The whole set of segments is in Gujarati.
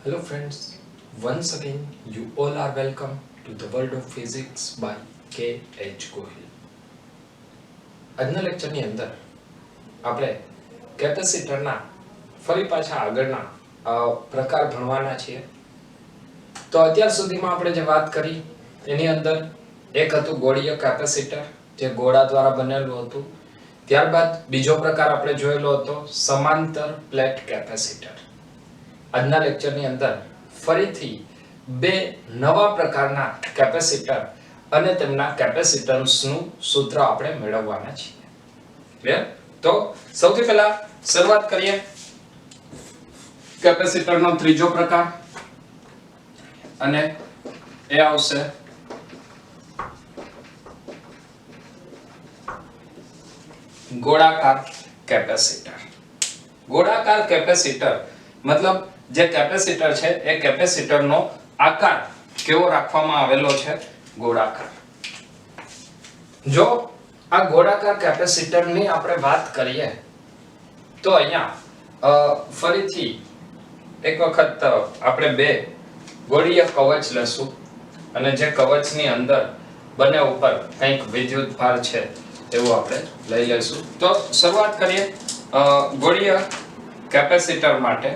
Hello friends, once again you all are welcome to the world of physics by K.H. Gohil. આજના લેક્ચરની અંદર આપણે કેપેસિટરના ફરી પાછા આગળના પ્રકાર ભણવાના છીએ. તો અત્યાર સુધીમાં આપણે જે વાત કરી એની અંદર એક હતું ગોળીય કેપેસિટર જે ગોળા દ્વારા બનેલું હતું. ત્યારબાદ બીજો પ્રકાર આપણે જોયેલો હતો સમાંતર પ્લેટ કેપેસિટર. આજના લેક્ચરની અંદર ફરીથી બે નવા પ્રકારના કેપેસિટર અને તેમના કેપેસિટન્સનું સૂત્ર આપણે મેળવવાના છીએ. ક્લિયર? તો સૌથી પહેલા શરૂઆત કરીએ કેપેસિટરનો ત્રીજો પ્રકાર અને એ આવશે ગોળાકાર કેપેસિટર. ગોળાકાર કેપેસિટર મતલબ જે કેપેસિટર છે એ કેપેસિટરનો આકાર કેવો રાખવામાં આવેલો છે? ગોળાકાર. જો આ ગોળાકાર કેપેસિટરની આપણે વાત કરીએ તો અહીંયા ફરીથી એક વખત આપણે બે ગોળીય કવચ લેશું અને જે કવચની અંદર બંને ઉપર કંઈક વિદ્યુત ભાર છે એવું આપણે લઈ લઈશું. તો શરૂઆત કરીએ ગોળીય કેપેસિટર માટે.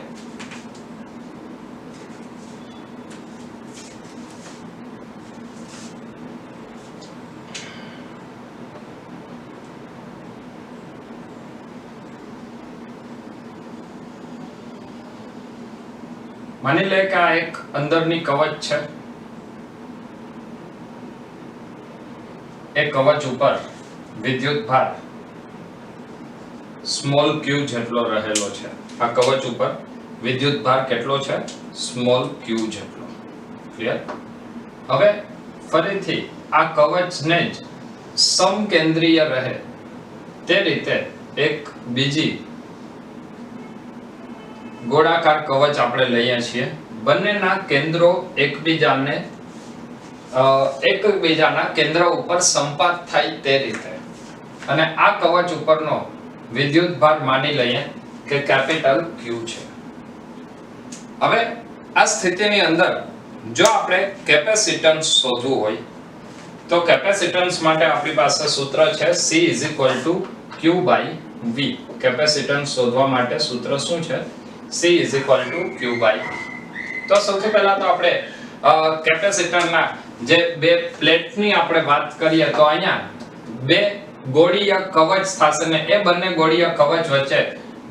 માની લે કે આ એક અંદરની કવચ છે. એ કવચ ઉપર વિદ્યુત ભાર સ્મોલ q જેટલો રહેલો છે. આ કવચ ઉપર વિદ્યુત ભાર કેટલો છે? સ્મોલ q જેટલો. ક્લિયર? હવે ફરીથી આ કવચને જ સમકેન્દ્રીય રહે તે રીતે એક બીજી ગોળાકાર કવચ આપણે લઈએ છીએ. બંનેના કેન્દ્રો એકબીજાના કેન્દ્ર ઉપર સંપાત થાય તે રીતે. અને આ કવચ ઉપરનો વિદ્યુત ભાર માની લઈએ કે કેપિટલ Q છે. હવે આ સ્થિતિની અંદર જો આપણે કેપેસિટન્સ શોધવું હોય તો કેપેસિટન્સ માટે આપણી પાસે સૂત્ર છે C=Q/V. કેપેસિટન્સ શોધવા માટે સૂત્ર શું છે? C=Q/V. તો સૌથી પહેલા તો આપણે કેપેસિટરના જે બે પ્લેટની આપણે વાત કરીએ તો અહીંયા બે ગોળીય કવચ થશે ને એ બંને ગોળીય કવચ વચ્ચે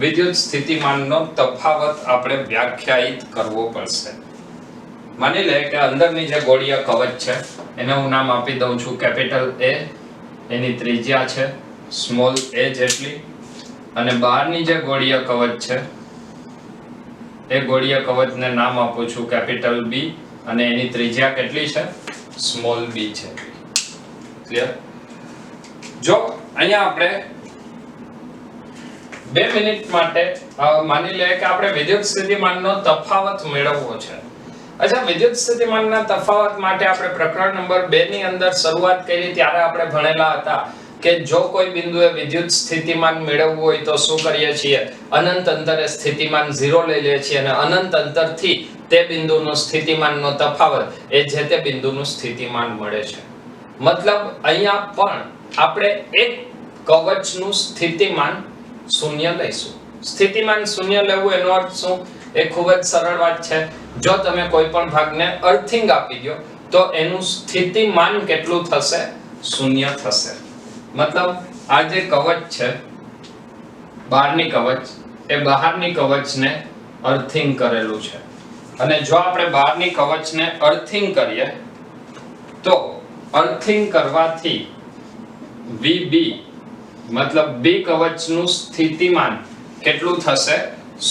વિદ્યુત સ્થિતિમાનનો તફાવત આપણે વ્યાખ્યાયિત કરવો પડશે. માની લે કે અંદરની જે ગોળીય કવચ છે એને હું નામ આપી દઉં છું કેપિટલ A. એની ત્રિજ્યા છે સ્મોલ a જેટલી અને બહારની જે ગોળીય કવચ છે એ ગોળીય કવચને નામ આપું છું કેપિટલ B અને એની ત્રિજ્યા કેટલી છે? સ્મોલ b છે. ક્લિયર? જો અહીંયા આપણે 2 મિનિટ માટે માની લઈએ કે આપણે વિદ્યુત સ્થિતિમાનનો તફાવત મેળવવો છે. અચ્છા, વિદ્યુત સ્થિતિમાનના તફાવત માટે આપણે પ્રકરણ નંબર 2 ની અંદર શરૂઆત કરી ત્યારે આપણે ભણેલા હતા કે જો કોઈ બિંદુએ વિદ્યુત સ્થિતિમાન મેળવવું હોય તો શું કરીએ છીએ? અનંત અંતરે સ્થિતિમાન 0 લઈ લઈએ છીએ અને અનંત અંતરથી તે બિંદુનો સ્થિતિમાનનો તફાવત એ જે તે બિંદુનું સ્થિતિમાન મળે છે. મતલબ અહીંયા પણ આપણે એક કવચનું સ્થિતિમાન 0 લઈશું. સ્થિતિમાન 0 લેવું એનો અર્થ શું? એ ખૂબ જ સરળ વાત છે. જો તમે કોઈ પણ ભાગને અર્થિંગ આપી દો તો એનું સ્થિતિમાન કેટલું થશે? 0 થશે. મતલબ આ જે કવચ છે બહારની કવચ એ બહારની કવચને અર્થિંગ કરેલું છે અને જો આપણે બહારની કવચને અર્થિંગ કરીએ તો અર્થિંગ કરવાથી VB મતલબ B કવચનું સ્થિતિમાન કેટલું થશે?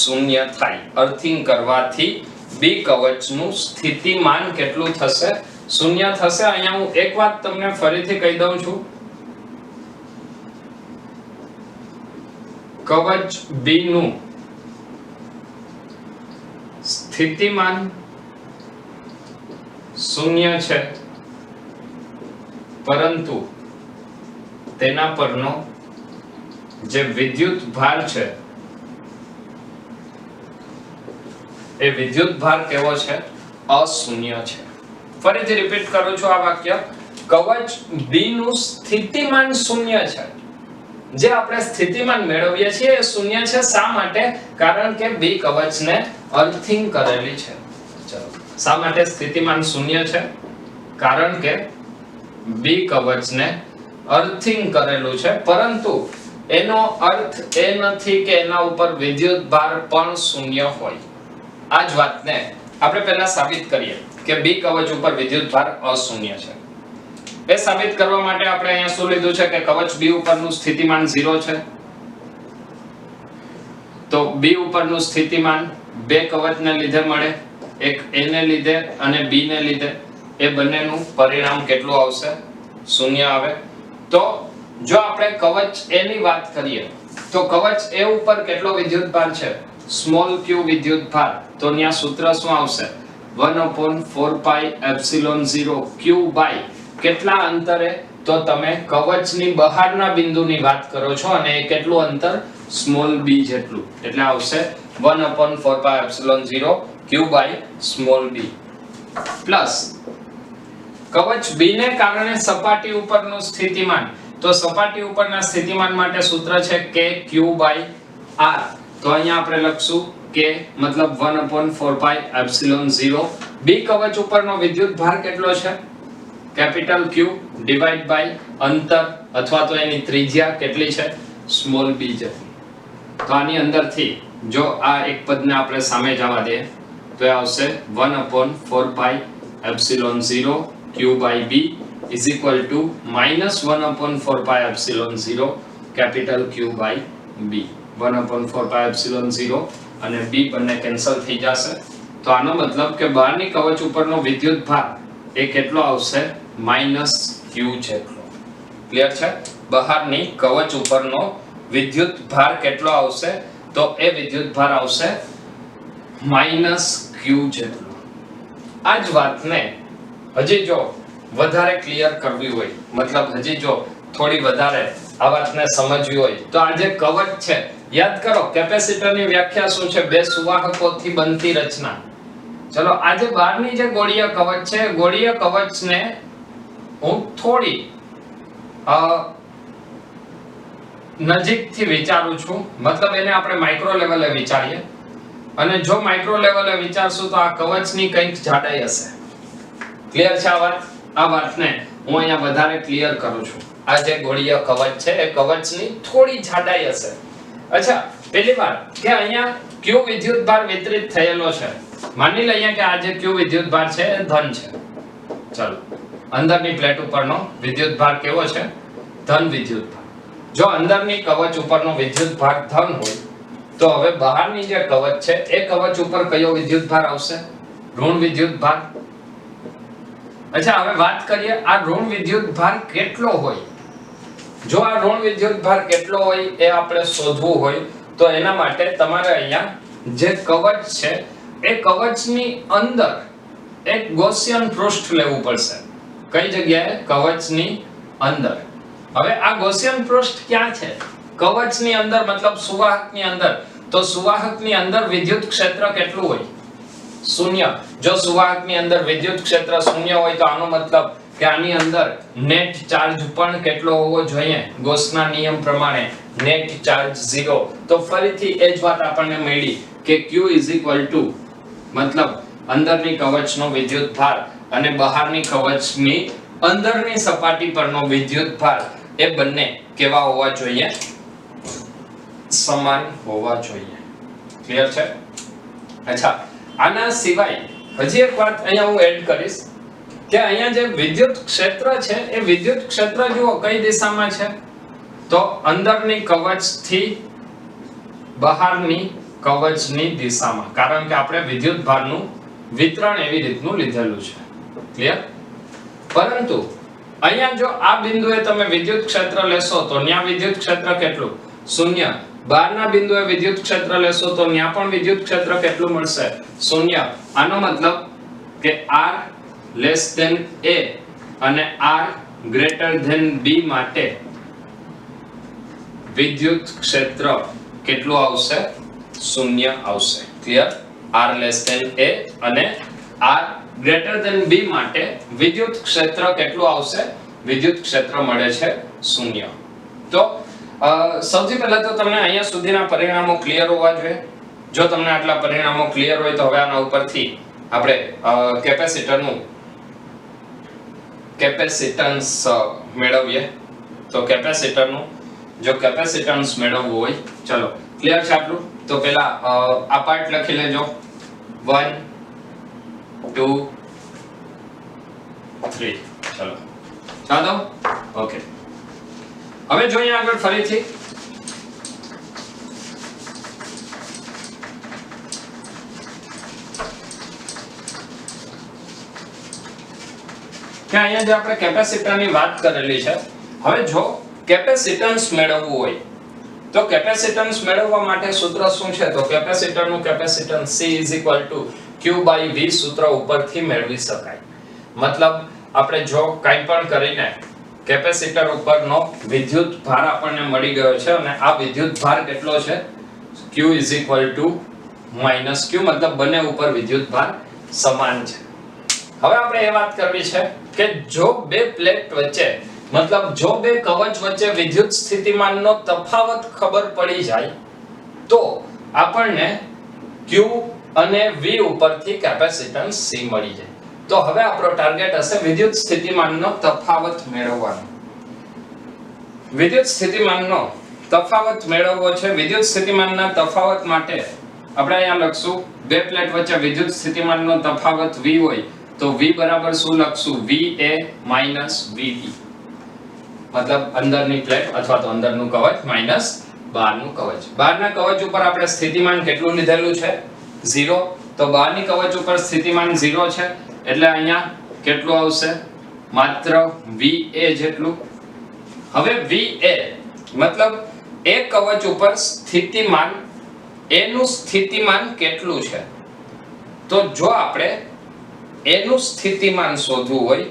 0 થાય. અર્થિંગ કરવાથી B કવચનું સ્થિતિમાન કેટલું થશે? 0 થશે. અહીંયા હું એક વાત તમને ફરીથી કહી દઉં છું. કવચ B નું સ્થિતિમાન 0 છે પરંતુ તેના પરનો જે વિદ્યુત ભાર છે એ વિદ્યુતભાર કેવો છે? અશૂન્ય છે. ફરીથી રિપીટ કરું છું આ વાક્ય, કવચ B નું સ્થિતિમાન શૂન્ય છે. જે આપણે સ્થિતિમાન મેળવીએ છીએ એ શૂન્ય છે. શા માટે? કારણ કે B કવચને અર્થિંગ કરેલી છે. ચલો, શા માટે સ્થિતિમાન શૂન્ય છે? કારણ કે B કવચને અર્થિંગ કરેલું છે, પરંતુ એનો અર્થ એ નથી કે એના ઉપર વિદ્યુતભાર પણ શૂન્ય હોય. આ જ વાતને આપણે પહેલા સાબિત કરીએ કે B કવચ ઉપર વિદ્યુતભાર અશૂન્ય છે. એ સાબિત કરવા માટે આપણે અહીંયા શું લીધું છે કે કવચ B ઉપરનું સ્થિતિમાન 0 છે. તો B ઉપરનું સ્થિતિમાન બે કવચને લીધે મળે, એક A ને લીધે અને B ને લીધે. એ બંનેનું પરિણામ કેટલું આવશે? શૂન્ય આવે. તો જો આપણે કવચ A ની વાત કરીએ તો કવચ A ઉપર કેટલો વિદ્યુતભાર છે? સ્મોલ q વિદ્યુતભાર. તો અહીંયા સૂત્ર શું આવશે? 1/4 પાઈ એપ્સિલોન 0 q બાય કેટલા અંતરે? તો તમે કવચની બહારના બિંદુની વાત કરો છો અને એ કેટલું અંતર? સ્મોલ b જેટલું. એટલે આવશે 1/4 pi epsilon 0 q by small b plus કવચ B ને કારણે સપાટી ઉપરનું સ્થિતિમાન. તો સપાટી ઉપરના સ્થિતિમાન માટે સૂત્ર છે kq/r. તો અહીંયા આપણે લખશું k મતલબ 1/4 પાઈ એપ્સિલોન 0. B કવચ ઉપરનો વિદ્યુતભાર કેટલો છે? કેપિટલ Q ડિવાઇડ બાય અંતર અથવા તો એની ત્રિજ્યા કેટલી છે? સ્મોલ b જેટલી. તો આની અંદરથી જો આ એક પદને આપણે સામે જવા દઈએ તો એ આવશે 1/4 pi epsilon 0 q by b is equal to -1/4 pi epsilon 0 capital Q by b. 1/4 pi epsilon 0 અને b બંને કેન્સલ થઈ જશે. તો આનો મતલબ કે બહારની કવચ ઉપરનો વિદ્યુતભાર એ કેટલો આવશે? -q જેટલો. ક્લિયર છે? બહારની કવચ ઉપરનો વિદ્યુતભાર કેટલો આવશે? તો એ વિદ્યુતભાર આવશે -q જેટલો. આ જ વાતને હજી જો વધારે ક્લિયર કરવી હોય, મતલબ હજી જો થોડી વધારે આ વાતને સમજવી હોય તો આ જે કવચ છે, યાદ કરો કેપેસિટરની વ્યાખ્યા શું છે? બે સુવાહકોથી બનતી રચના. ચલો, આ જે બહારની જે ગોળીય કવચ છે, ગોળીય કવચને હું થોડી નજીકથી વિચારું છું, મતલબ એને આપણે માઇક્રો લેવલે વિચારીએ. અને જો માઇક્રો લેવલે વિચારશું તો આ કવચની કંઈક જાડાઈ હશે. ક્લિયર છે આ વાત? આ વાતને હું અહીંયા વધારે ક્લિયર કરું છું. આ જે ગોળીય કવચ છે એ કવચની થોડી જાડાઈ હશે. અચ્છા, પહેલી વાત કે અહીંયા q વિદ્યુતભાર વિતરિત થયેલો છે. માની લઈએ કે આ જે q વિદ્યુતભાર છે એ ધન છે. ચલો, અંદરની પ્લેટ ઉપરનો વિદ્યુતભાર કેવો છે? ધન વિદ્યુતભાર. જો અંદરની કવચ ઉપરનો વિદ્યુતભાર ધન હોય તો હવે બહારની જે કવચ છે એ કવચ ઉપર કયો વિદ્યુતભાર આવશે? ઋણ વિદ્યુતભાર. અચ્છા, હવે વાત કરીએ આ ઋણ વિદ્યુતભાર કેટલો હોય. જો આ ઋણ વિદ્યુતભાર કેટલો હોય એ આપણે શોધવું હોય તો એના માટે તમારે અહીંયા જે કવચ છે એ કવચની અંદર એક ગૌસિયન પૃષ્ઠ લેવું પડશે. કઈ જગ્યાએ? કવચની અંદર. હવે આ ગૌસિયન પૃષ્ઠ ક્યાં છે? કવચની અંદર, મતલબ સુવાહકની અંદર. તો સુવાહકની અંદર વિદ્યુત ક્ષેત્ર કેટલું હોય? શૂન્ય. જો સુવાહકની અંદર વિદ્યુત ક્ષેત્ર શૂન્ય હોય તો આનો મતલબ કે આની અંદર નેટ ચાર્જ પણ કેટલો હોવો જોઈએ? ગૌસના નિયમ પ્રમાણે નેટ ચાર્જ 0. તો ફરીથી એ જ વાત આપણને મળી કે q મતલબ અંદરની કવચનો વિદ્યુતભાર અને બહારની કવચની અંદરની સપાટી પરનો વિદ્યુતભાર એ બંને કેવા હોવા જોઈએ? સમાન હોવા જોઈએ. ક્લિયર છે? અચ્છા, આના સિવાય હજી એક વાત અહીંયા હું એડ કરીશ કે અહીંયા જે વિદ્યુત ક્ષેત્ર છે એ વિદ્યુત ક્ષેત્ર જુઓ કઈ દિશામાં છે? તો અંદરની કવચથી બહારની કવચની દિશામાં. કારણ કે આપણે વિદ્યુતભારનું વિતરણ એવી રીતનું લીધેલું છે. ક્લિયર? પરંતુ અહીંયા જો આ બિંદુએ તમે વિદ્યુત ક્ષેત્ર લેશો તો ન્યા વિદ્યુત ક્ષેત્ર કેટલું? શૂન્ય. બહારના બિંદુએ વિદ્યુત ક્ષેત્ર લેશો તો ન્યા પણ વિદ્યુત ક્ષેત્ર કેટલું મળશે? શૂન્ય. આનો મતલબ કે r લેસ ધેન a અને r ગ્રેટર ધેન b માટે વિદ્યુત ક્ષેત્ર કેટલું આવશે? શૂન્ય આવશે. Clear? r less than a અને r ગ્રેટર ધેન b માટે વિદ્યુત ક્ષેત્ર કેટલું આવશે? વિદ્યુત ક્ષેત્ર મળે છે 0. તો સૌથી પહેલા તો તમને અહીંયા સુધીના પરિણામો ક્લિયર હોવા જોઈએ. જો તમને આટલા પરિણામો ક્લિયર હોય તો હવે આના ઉપરથી આપણે કેપેસિટન્સ મેળવીએ. તો કેપેસિટરનું જો કેપેસિટન્સ મેળવવું હોય, ચલો ક્લિયર છે આટલું? તો પહેલા આ પાર્ટ લખી લેજો. 1 2 3 ચલો ચાલો ઓકે. હવે જોઈએ આગળ ફરીથી કે અહીંયા જે આપણે કેપેસિટરની વાત કરેલી છે, હવે જો કેપેસિટન્સ મેળવવું હોય તો કેપેસિટન્સ મેળવવા માટે સૂત્ર શું છે? તો કેપેસિટરનું કેપેસિટન્સ C Q/V સૂત્ર ઉપરથી મેળવી શકાય. મતલબ આપણે જો કંઈ પણ કરીને કેપેસિટર ઉપરનો વિદ્યુત ભાર આપણને મળી ગયો છે અને આ વિદ્યુત ભાર કેટલો છે? Q - Q, મતલબ બંને ઉપર વિદ્યુત ભાર સમાન છે. હવે આપણે એ વાત કરવી છે કે જો બે પ્લેટ વચ્ચે, મતલબ જો બે કવચ વચ્ચે વિદ્યુત સ્થિતિમાનનો તફાવત ખબર પડી જાય તો આપણને Q અને V ઉપરથી કેપેસિટન્સ C મળી જાય. તો હવે આપણો ટાર્ગેટ હશે વિદ્યુત સ્થિતિમાનનો તફાવત મેળવવાનો. વિદ્યુત સ્થિતિમાનનો તફાવત મેળવવો છે. વિદ્યુત સ્થિતિમાનના તફાવત માટે આપણે અહીંયા લખશું બે પ્લેટ વચ્ચે વિદ્યુત સ્થિતિમાનનો તફાવત V હોય તો V બરાબર શું લખશું? VA minus VB. મતલબ અંદરની પ્લેટ અથવા તો અંદરનું કવચ માઈનસ બહારનું કવચ. બહારના કવચ ઉપર આપણે સ્થિતિમાન કેટલું લીધેલું છે? 0. તો બહારની કવચ ઉપર સ્થિતિમાન 0 છે એટલે અહીંયા કેટલું આવશે? માત્ર VA જેટલું. હવે VA મતલબ એક કવચ ઉપર સ્થિતિમાન A નું સ્થિતિમાન કેટલું છે? તો જો આપણે A નું સ્થિતિમાન શોધવું હોય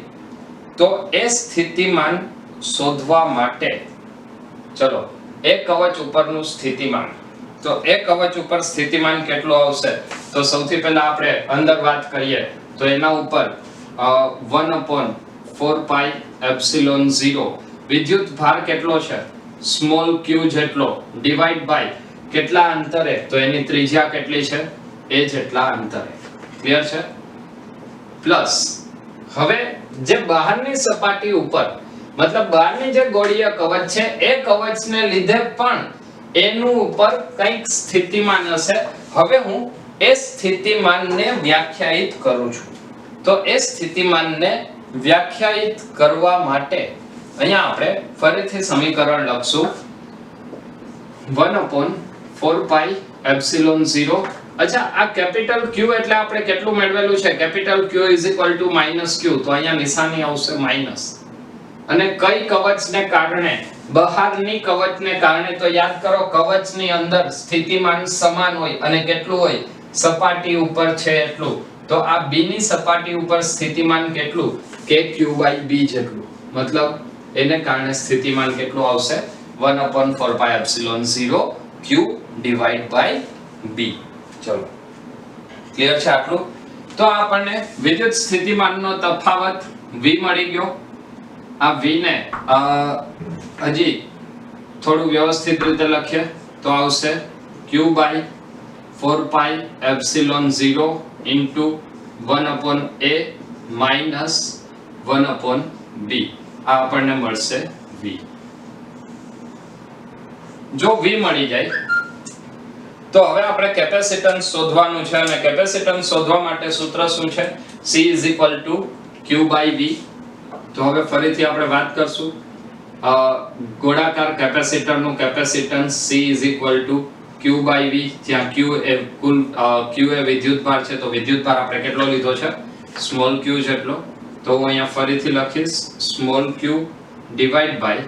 તો એ સ્થિતિમાન શોધવા માટે ચલો એક કવચ ઉપરનું સ્થિતિમાન, તો એક કવચ ઉપર સ્થિતિમાન કેટલું આવશે? તો સૌથી પહેલા આપણે અંદર વાત કરીએ તો એના ઉપર 1/4πε0 વિદ્યુત ભાર કેટલો છે? સ્મોલ q જેટલો ડિવાઇડ બાય કેટલા અંતરે? તો એની ત્રિજ્યા કેટલી છે? a જેટલા અંતરે. ક્લિયર છે? પ્લસ હવે જે બહારની સપાટી ઉપર, મતલબ બહારની જે ગોળીય કવચ છે એ કવચને લીધે પણ એનું ઉપર કંઈક સ્થિતિમાન હશે. હવે હું એ સ્થિતિમાનને વ્યાખ્યાયિત કરું છું. તો એ સ્થિતિમાનને વ્યાખ્યાયિત કરવા માટે અહીંયા આપણે ફરીથી સમીકરણ લખશું 1/4πε0. અચ્છા, આ કેપિટલ Q એટલે આપણે કેટલું મેળવેલું છે? કેપિટલ Q -Q, તો અહીંયા નિશાની આવશે માઈનસ. અને કઈ કવચને કારણે? બહારની કવચને કારણે. તો યાદ કરો કવચની અંદર સ્થિતિમાન સમાન હોય અને કેટલું હોય? સપાટી ઉપર છે એટલું. તો આ B ની સપાટી ઉપર સ્થિતિમાન કેટલું? KQ/B જેટલું. મતલબ એને કારણે સ્થિતિમાન કેટલું આવશે? 1/4πε0 Q / B. ચલો ક્લિયર છે આટલું? તો આપણને વિદ્યુત સ્થિતિમાનનો તફાવત V મળી ગયો. આ V ને હજી થોડું વ્યવસ્થિત રીતે લખીએ તો આવશે Q/4πε0 into 1/A minus 1/B. આ આપણને મળશે V. જો V મળી જાય તો હવે આપણે કેપેસિટન્સ શોધવાનું છે અને કેપેસિટન્સ શોધવા માટે સૂત્ર શું છે? C Q/V. તો હવે ફરીથી આપણે વાત કરશું ગોળાકાર કેપેસિટરનું કેપેસિટન્સ C Q/V, જ્યાં Q એ વિદ્યુત ભાર છે. તો વિદ્યુત ભાર આપણે કેટલો લીધો છે? સ્મોલ q જેટલો. તો હું અહીંયા ફરીથી લખીશ small q divide by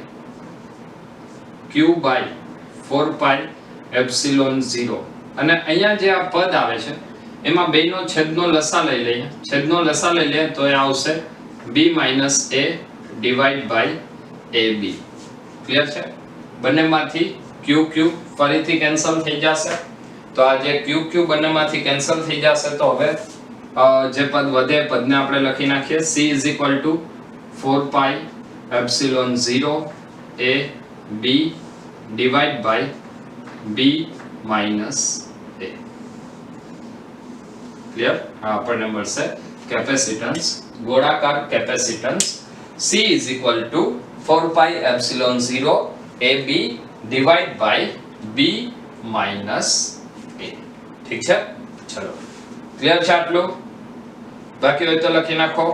Q/4πε0. અને અહીંયા જે આ પદ આવે છે એમાં બેનો છેદનો લસા લઈ લઈએ. છેદનો લસા લઈ લઈએ તો એ આવશે B - A divide by AB. Clear છે? બંનેમાંથી Q ફરીથી કેન્સલ થઈ જશે. તો આ જે q q બંનેમાંથી કેન્સલ થઈ જશે તો હવે જે પદ વધે પદને આપણે લખી નાખીએ c = 4 pi epsilon 0 a b divide by b minus a. Clear? આ આપણને મળશે કેપેસિટન્સ, ગોળાકાર capacitance c = 4 pi epsilon 0 ab divide by b minus a. ઠીક છે? ચલો ક્લિયર છે આટલું? બાકી હોય તો લખી નાખો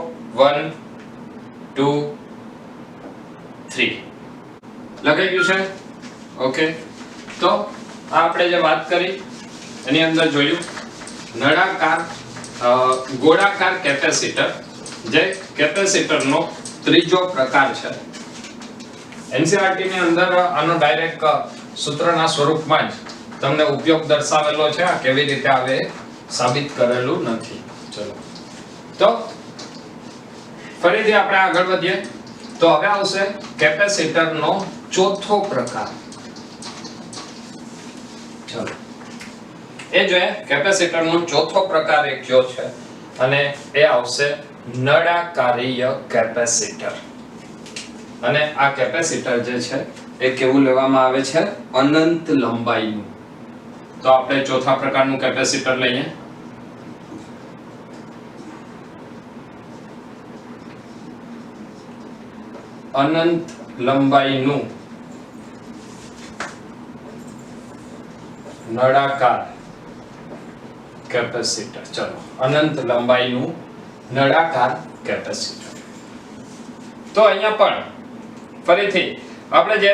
1 2 3. લખાઈ ગયું છે? ઓકે. તો આ આપણે જે વાત કરી એની અંદર જોયું નળાકાર ગોળાકાર કેપેસિટર, જે કેપેસિટરનો ત્રીજો પ્રકાર છે. એનસીઈઆરટી ની અંદર આનો ડાયરેક્ટ સૂત્રના સ્વરૂપમાં જ તમને ઉપયોગ દર્શાવેલો છે, આ કેવી રીતે આવે સાબિત કરેલું નથી. ચલો તો ફરીથી આપણે આગળ વધીએ. તો હવે આવશે કેપેસિટરનો ચોથો પ્રકાર. ચલો એ જોઈએ કેપેસિટરનો ચોથો પ્રકાર એ કયો છે, અને એ આવશે નળાકારીય કેપેસિટર. અને આ કેપેસિટર જે છે એ કેવું લેવામાં આવે છે? અનંત લંબાઈનું. તો આપણે ચોથા પ્રકારનું કેપેસિટર લઈએ. અનંત લંબાઈનું નળાકાર કેપેસિટર. ચલો અનંત લંબાઈનું નળાકાર કેપેસિટર. તો અહીંયા પણ ફરીથી આપણે જે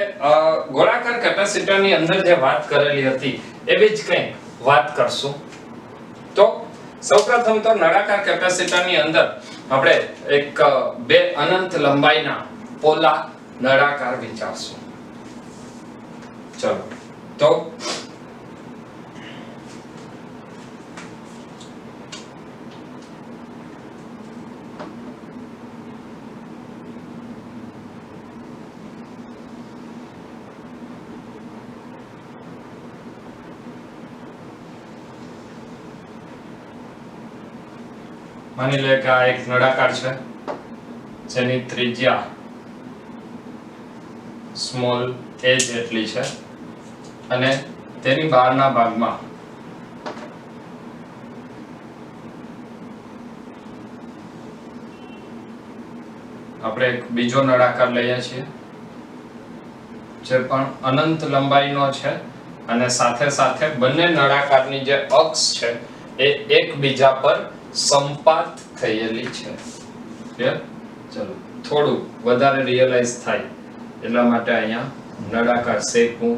ગોળાકાર કેપેસિટરની અંદર જે વાત કરેલી હતી એવી જ કંઈ વાત કરશું. તો સૌપ્રથમ તો નળાકાર કેપેસિટરની અંદર આપણે એક બે અનંત લંબાઈના પોલા નળાકાર વિચારશું. ચલો તો માની લે કે આ એક નળાકાર છે જેની ત્રિજ્યા સ્મોલ a જેટલી છે અને તેની બહારના ભાગમાં આપણે એક બીજો નળાકાર લઈએ છીએ જે પણ અનંત લંબાઈનો છે અને સાથે સાથે બંને નળાકારની જે અક્ષ છે એ એકબીજા પર સંપાત થયેલી છે. ક્લિયર? ચલો થોડું વધારે રિયલાઇઝ થાય એટલા માટે અહીંયા નળાકાર શેપ હું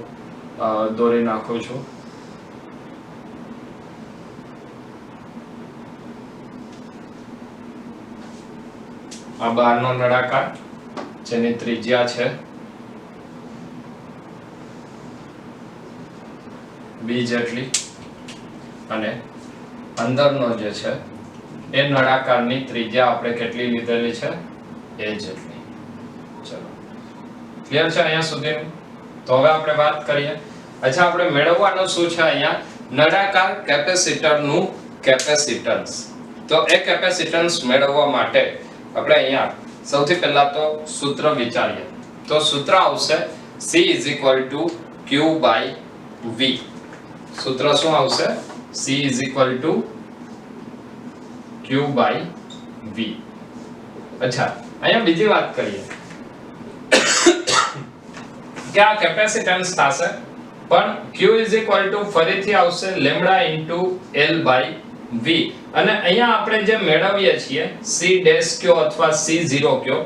દોરી નાખું છું. આ બહારનો નળાકાર જેની ત્રિજ્યા છે b જેટલી અને અંદરનો જે છે એ નળાકારની ત્રિજ્યા આપણે કેટલી લીધેલી છે? a જેટલી. ચલો ક્લિયર છે અહીંયા સુધી? તો હવે આપણે વાત કરીએ. અચ્છા આપણે મેળવવાનું શું છે અહીંયા? નળાકાર કેપેસિટરનું કેપેસિટન્સ. તો એ કેપેસિટન્સ મેળવવા માટે આપણે અહીંયા સૌથી પહેલા તો સૂત્ર વિચારીએ. તો સૂત્ર આવશે C = Q/V. સૂત્ર શું આવશે? C = Q/V. અચ્છા અહીંયા બીજી વાત કરીએ કે આ કેપેસિટન્સ થશે પણ Q = ફરીથી આવશે λ × L/V. અને અહીંયા આપણે જે મેળવીએ છીએ C' કયો અથવા C0 કયો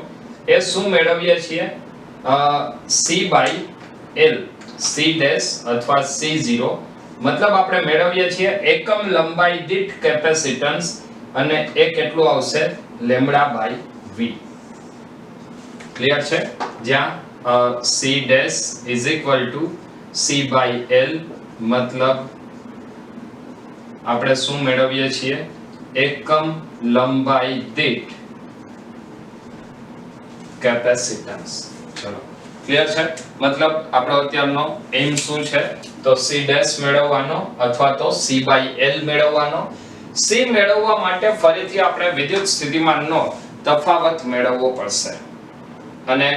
એ શું મેળવીએ છીએ? C/L. C' અથવા C0 મતલબ આપણે મેળવીએ છીએ એકમ લંબાઈ દીઠ કેપેસિટન્સ અને એ કેટલું આવશે? λ/V. ક્લિયર છે? જ્યાં C' = C/L મતલબ આપણે શું મેળવીએ છીએ? એકમ લંબાઈ દીઠ કેપેસિટન્સ. ચલો ક્લિયર છે? મતલબ આપણો અત્યારનો એમ શું છે? તો C ડેશ મેળવવાનો અથવા તો C/L મેળવવાનો. C મેળવવા માટે ફરીથી આપણે વિદ્યુત સ્થિતિમાનનો તફાવત મેળવવો પડશે. અને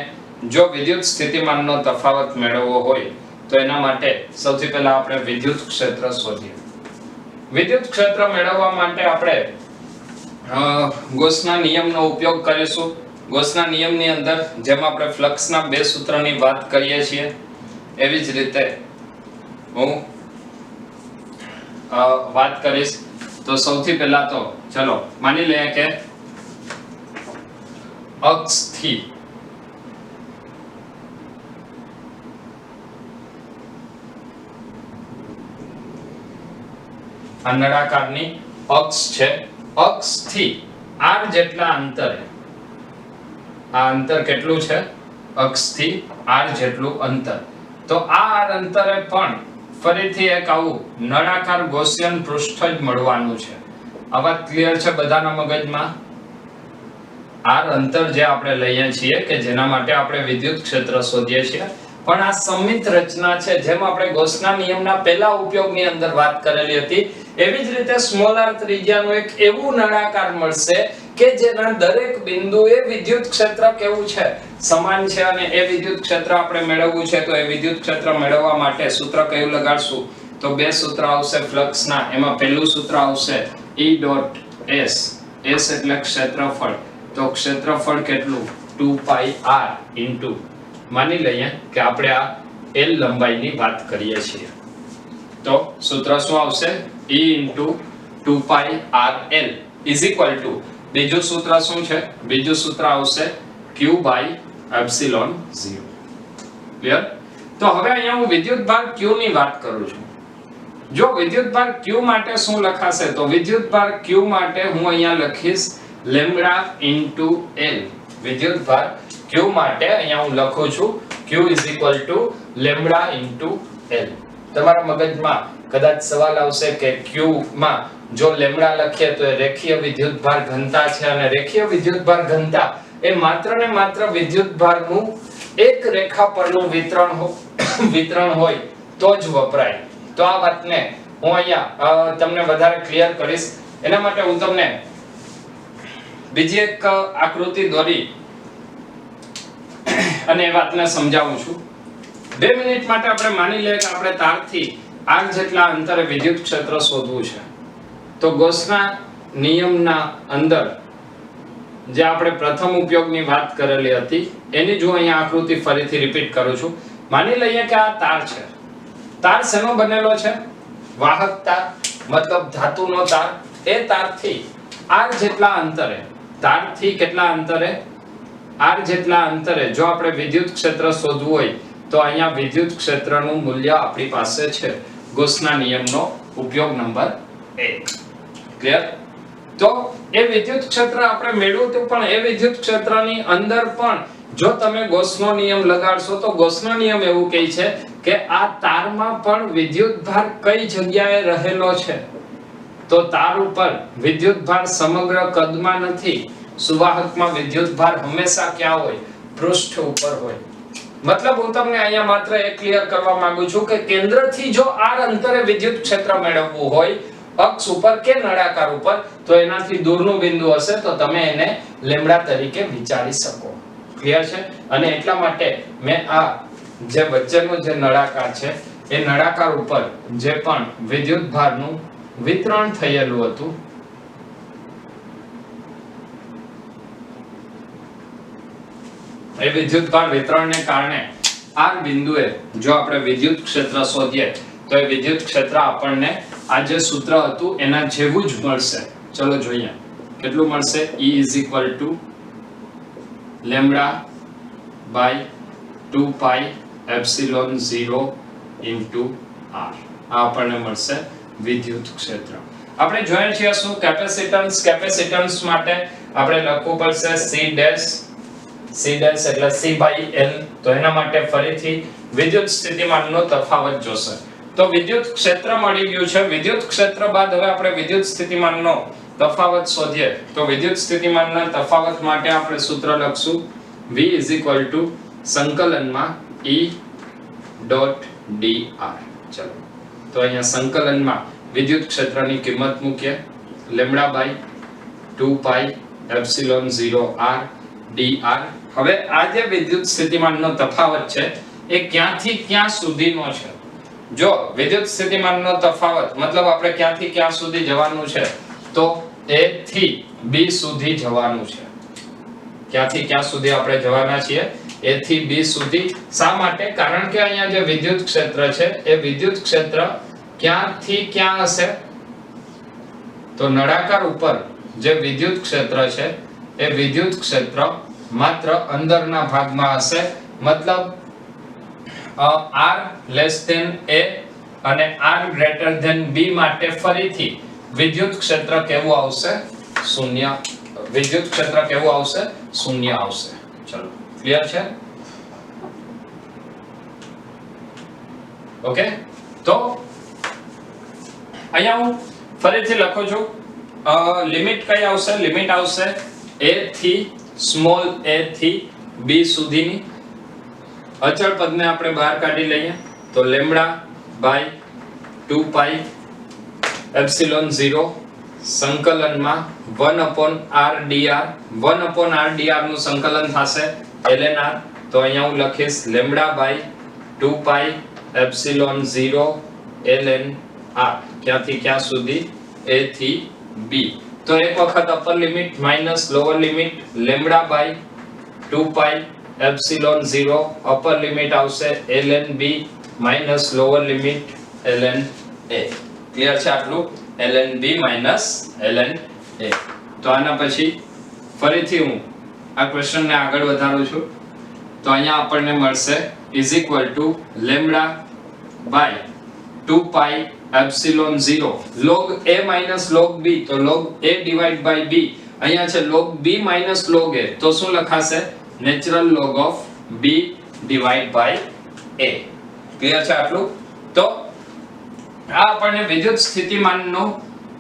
જો વિદ્યુત સ્થિતિમાનનો તફાવત મેળવવો હોય તો એના માટે સૌથી પહેલા આપણે વિદ્યુત ક્ષેત્ર શોધીએ. વિદ્યુત ક્ષેત્ર મેળવવા માટે આપણે ગોસના નિયમનો ઉપયોગ કરીશું. ગોસના નિયમની અંદર જેમ આપણે ફ્લક્સના બે સૂત્રની વાત કરીએ છીએ એવી જ રીતે હું વાત કરીશ. તો સૌથી પહેલા તો ચલો માની લઈએ કે અક્ષથી આ નળાકારની અક્ષ છે. અક્ષથી r જેટલા અંતરે, આ અંતર કેટલું છે? અક્ષથી r જેટલું અંતર. તો આ r અંતરે પણ ફરીથી એક આવું નળાકાર ગૌસિયન પૃષ્ઠ જ મળવાનું છે. આ વાત ક્લિયર છે બધાના મગજમાં? r અંતર જે આપણે લઈએ છીએ કે જેના માટે આપણે વિદ્યુત ક્ષેત્ર શોધીએ છીએ, પણ આ સમિત રચના છે. જેમ આપણે ગૌસના નિયમના પહેલા ઉપયોગની અંદર વાત કરેલી હતી એવી જ રીતે સ્મોલ r ત્રિજ્યાનું એક એવું નળાકાર મળશે કે જેના દરેક બિંદુએ વિદ્યુત ક્ષેત્ર કેવું છે? સમાન છે. અને એ વિદ્યુત ક્ષેત્ર આપણે મેળવવું છે તો એ વિદ્યુત ક્ષેત્ર મેળવવા માટે સૂત્ર કયું લગાડશું? તો બે સૂત્ર આવશે ફ્લક્સના. એમાં પહેલું સૂત્ર આવશે E.S. S એટલે ક્ષેત્રફળ. તો ક્ષેત્રફળ કેટલું? 2πr ઇન્ટુ માની લઈએ કે આપણે આ L લંબાઈની વાત કરીએ છીએ તો સૂત્ર શું આવશે? E into 2πrl is equal two બીજું સૂત્ર શું છે? બીજું સૂત્ર આવશે Q/ε0. ક્લિયર? તો હવે અહીંયા હું વિદ્યુતભાર Q ની વાત કરું છું. જો વિદ્યુતભાર Q માટે શું લખાશે? તો વિદ્યુતભાર Q માટે હું અહીંયા લખીશ લેમ્બડા ઇન્ટુ L. વિદ્યુતભાર Q માટે અહીંયા હું લખું છું Q is equal two lambda into L. તમારા મગજમાં કદાચ સવાલ આવશે કે Q માં જો લેમ્બડા લખીએ તો એ રેખીય વિદ્યુતભાર ઘનતા છે, અને રેખીય વિદ્યુતભાર ઘનતા એ માત્ર ને માત્ર વિદ્યુતભારનું એક રેખા પરનું વિતરણ હોય તો જ વપરાય. તો આ વાતને હું અહીંયા તમને વધારે ક્લિયર કરીશ. એના માટે હું તમને બીજી એક આકૃતિ દોરી અને એ વાતને સમજાવું છું. 2 મિનિટ માટે આપણે માની લઈએ કે આપણે તારથી r જેટલા અંતરે વિદ્યુત ક્ષેત્ર શોધવું છે. તો ગૌસના નિયમના અંદર જે આપણે પ્રથમ ઉપયોગની વાત કરેલી હતી એની જો અહીંયા આકૃતિ ફરીથી રિપીટ કરું છું. માની લઈએ કે આ તાર છે. તાર શેનો બનેલો છે? વાહક તાર, મતલબ ધાતુનો તાર. એ તારથી r જેટલા અંતરે, તારથી કેટલા અંતરે? r જેટલા અંતરે જો આપણે વિદ્યુત ક્ષેત્ર શોધવું હોય તો અહીંયા વિદ્યુત ક્ષેત્રનું મૂલ્ય આપણી પાસે છે. ગૌસના નિયમનો ઉપયોગ નંબર 1. ક્લિયર? તો એ વિદ્યુત ક્ષેત્ર આપણે મેળવ્યું તો પણ એ વિદ્યુત ક્ષેત્રની અંદર પણ જો તમે ગૌસનો નિયમ લગાડશો તો ગૌસનો નિયમ એવું કહે છે કે આ તારમાં પણ વિદ્યુતભાર કઈ જગ્યાએ રહેલો છે? તો તાર ઉપર વિદ્યુતભાર સમગ્ર કદમાં નથી. સુવાહકમાં વિદ્યુતભાર હંમેશા ક્યાં હોય? પૃષ્ઠ ઉપર હોય. મતલબ હું તમને અહીંયા માત્ર એ ક્લિયર કરવા માંગુ છું કે કેન્દ્રથી જો r અંતરે વિદ્યુત ક્ષેત્ર મેળવવું હોય અક્ષ ઉપર કે નળાકાર ઉપર તો એનાથી દૂરનું બિંદુ હશે તો તમે એને લેમ્બડા તરીકે વિચારી શકો. ક્લિયર છે? અને એટલા માટે મેં આ જે વચ્ચેનો જે નળાકાર છે એ નળાકાર ઉપર જે પણ વિદ્યુતભારનું વિતરણ થયેલું હતું એ વિદ્યુતભાર વિતરણને કારણે r બિંદુએ જો આપણે વિદ્યુત ક્ષેત્ર શોધીએ તો એ વિદ્યુત ક્ષેત્ર આપણને આ જે સૂત્ર હતું એના જેવું જ મળશે. ચલો જોઈએ કેટલું મળશે? E is equal to lambda by 2pi epsilon 0 into r. આ આપણને મળશે વિદ્યુત ક્ષેત્ર. આપણે જોઈએ છીએ શું? કેપેસિટન્સ માટે આપણે લખવું પડશે C ડેશ એટલે C/L. તો એના માટે ફરીથી વિદ્યુત સ્થિતિમાનનો તફાવત જોશે. તો વિદ્યુત ક્ષેત્ર મળી ગયું છે. વિદ્યુત ક્ષેત્ર બાદ હવે આપણે વિદ્યુત સ્થિતિમાનનો તફાવત શોધીએ. તો વિદ્યુત સ્થિતિમાનના તફાવત માટે આપણે સૂત્ર લખશું V = સંકલનમાં E ડોટ dr. ચલો તો અહીંયા સંકલનમાં વિદ્યુત ક્ષેત્રની કિંમત મૂકીએ lambda by 2 pi epsilon 0 r dr. હવે આ જે વિદ્યુત સ્થિતિમાનનો તફાવત છે એ ક્યાંથી ક્યાં સુધીનો છે? જો વિદ્યુત સ્થિતિમાનનો તફાવત મતલબ આપણે ક્યાંથી ક્યાં સુધી જવાનું છે તો A થી B સુધી જવાનું છે. ક્યાંથી ક્યાં સુધી આપણે જવાના છીએ? A થી B સુધી. શા માટે? કારણ કે અહીંયા જે વિદ્યુત ક્ષેત્ર છે એ વિદ્યુત ક્ષેત્ર ક્યાંથી ક્યાં હશે? તો નળાકાર ઉપર જે વિદ્યુત ક્ષેત્ર છે એ વિદ્યુત ક્ષેત્ર માત્ર અંદરના ભાગમાં હશે. મતલબ r less than a અને r greater than b માટે ફરીથી વિદ્યુત ક્ષેત્ર કેવું આવશે? શૂન્ય. વિદ્યુત ક્ષેત્ર કેવું આવશે? શૂન્ય આવશે. ચલો ક્લિયર છે? ઓકે, તો અહીંયા હું ફરીથી લખું છું. લિમિટ કઈ આવશે? લિમિટ આવશે a થી સ્મોલ a થી b સુધીની. અચળ પદને આપણે બહાર કાઢી લઈએ તો લેમ્ડા બાય 2 પાઈ એપ્સિલોન 0 સંકલનમાં 1/r dr. 1/r dr નું સંકલન થશે ln r. તો અહીંયા હું લખીશ lambda by 2 pi epsilon 0 ln r. ક્યાંથી ક્યાં સુધી? a થી b. તો એક વખત upper limit minus lower limit lambda by 2 pi epsilon 0 upper limit આવશે ln b minus lower limit ln a. Clear છે આટલું? ln b minus ln a. તો આના પછી ફરીથી હું આ ક્વેશ્ચનને આગળ વધારું છું. તો અહીંયા આપણને મળશે is equal to lambda by 2 pi epsilon 0 log a minus log b. તો log a divided by b. અહીંયા છે log b minus log a. તો શું લખાશે? Natural log of b divided by a. Clear છે આટલું? તો આ આપણને વિદ્યુત સ્થિતિમાનનો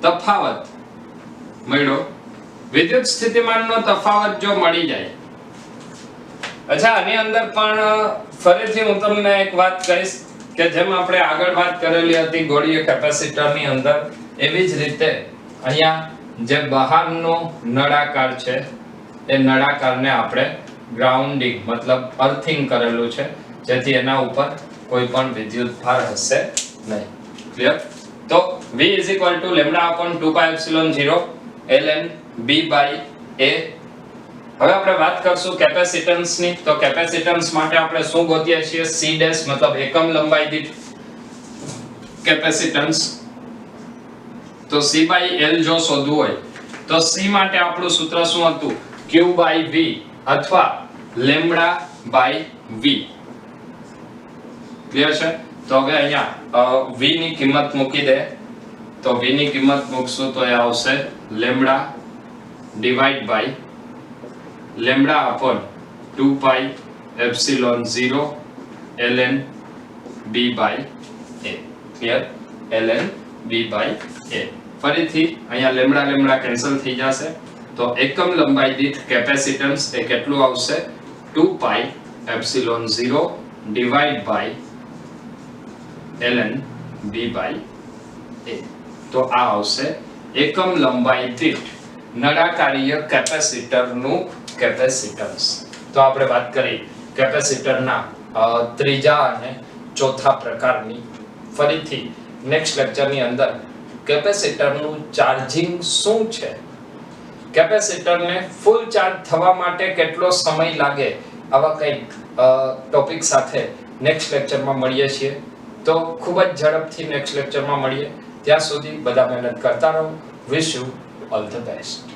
તફાવત મળ્યો. વિદ્યુત સ્થિતિમાનનો તફાવત જો મળી જાય. અચ્છા, આની અંદર પણ ફરીથી હું તમને એક વાત કહીશ કે જેમ આપણે આગળ વાત કરેલી હતી ગોળીય કેપેસિટરની અંદર, એવી જ રીતે અહીંયા જે બહારનો નળાકાર છે એ નળાકારને આપણે ગ્રાઉન્ડિંગ મતલબ અર્થિંગ કરેલું છે, જેથી એના ઉપર કોઈ પણ વિદ્યુત ભાર હશે નહીં. ક્લિયર? તો v = λ/2 π epsilon 0 ln b / a. હવે આપણે વાત કરશું કેપેસિટન્સ ની. તો કેપેસિટન્સ માટે આપણે શું ગોતીએ છીએ? c' મતલબ એકમ લંબાઈ દીઠ કેપેસિટન્સ. તો c/l જો શોધવું હોય તો c માટે આપણું સૂત્ર શું હતું? q/v અથવા λ/v. ક્લિયર છે? તો હવે અહીંયા v ની કિંમત મૂકી દે. તો v ની કિંમત મૂકશું તો એ આવશે lambda divide by λ/2 pi epsilon 0 ln b / a. Clear? ln b / a. ફરીથી અહીંયા લેમ્ડા કેન્સલ થઈ જશે. તો એકમ લંબાઈ દીઠ કેપેસિટન્સ એ કેટલું આવશે? 2 pi epsilon 0 divide by ln b / a. તો આ આવશે એકમ લંબાઈ દીઠ નળાકારીય કેપેસિટરનું કેપેસિટન્સ. તો આપણે વાત કરી કેપેસિટરના ત્રીજા અને ચોથા પ્રકારની. ફરીથી નેક્સ્ટ લેક્ચરની અંદર કેપેસિટરનું ચાર્જિંગ શું છે, કેપેસિટરને ફૂલ ચાર્જ થવા માટે કેટલો સમય લાગે, આવા કંઈક ટોપિક સાથે નેક્સ્ટ લેક્ચરમાં મળીએ છીએ. તો ખૂબ જ ઝડપથી નેક્સ્ટ લેક્ચરમાં મળીએ. ત્યાં સુધી બધા મહેનત કરતા રહો. Wish you all the best.